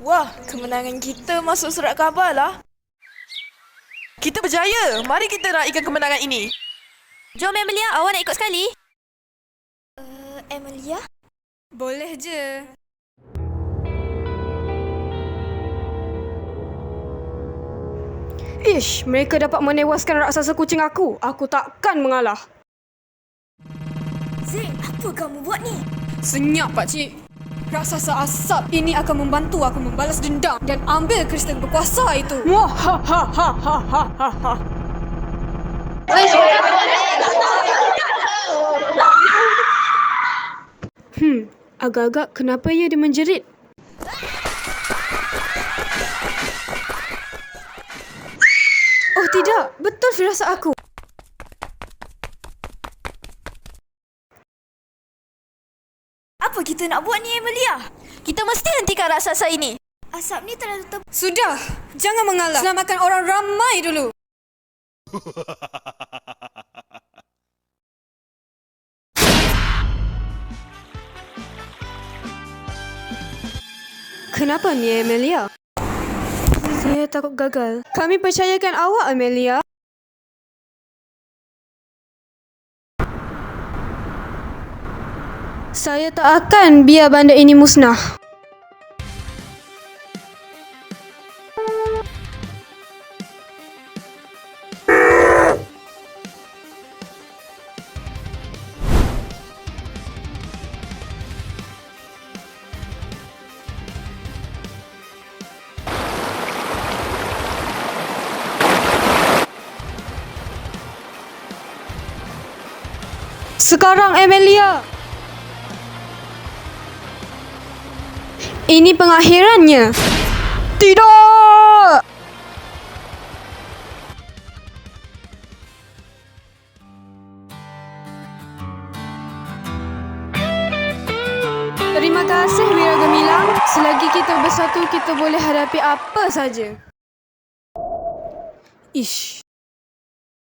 Wah, kemenangan kita masuk surat khabar lah. Kita berjaya. Mari kita raikan kemenangan ini. Jom Amelia, awak nak ikut sekali? Amelia? Boleh je. Ish, mereka dapat menewaskan raksasa kucing aku. Aku takkan mengalah. Zing, apa kamu buat ni? Senyap, pakcik. Raksasa asap ini akan membantu aku membalas dendam dan ambil kristal berkuasa itu. Muahahahahaha. Agak-agak kenapa ia dia menjerit? Oh tidak, betul firasat aku. Apa kita nak buat ni, Amelia? Kita mesti hentikan raksasa ini. Asap ni terlalu tebal. Sudah, jangan mengalah. Selamatkan orang ramai dulu. Kenapa ni, Amelia? Saya takut gagal. Kami percayakan awak, Amelia. Saya tak akan biar bandar ini musnah. Sekarang, Amelia. Ini pengakhirannya. Tidak! Terima kasih, Wira Gemilang. Selagi kita bersatu, kita boleh hadapi apa saja. Ish.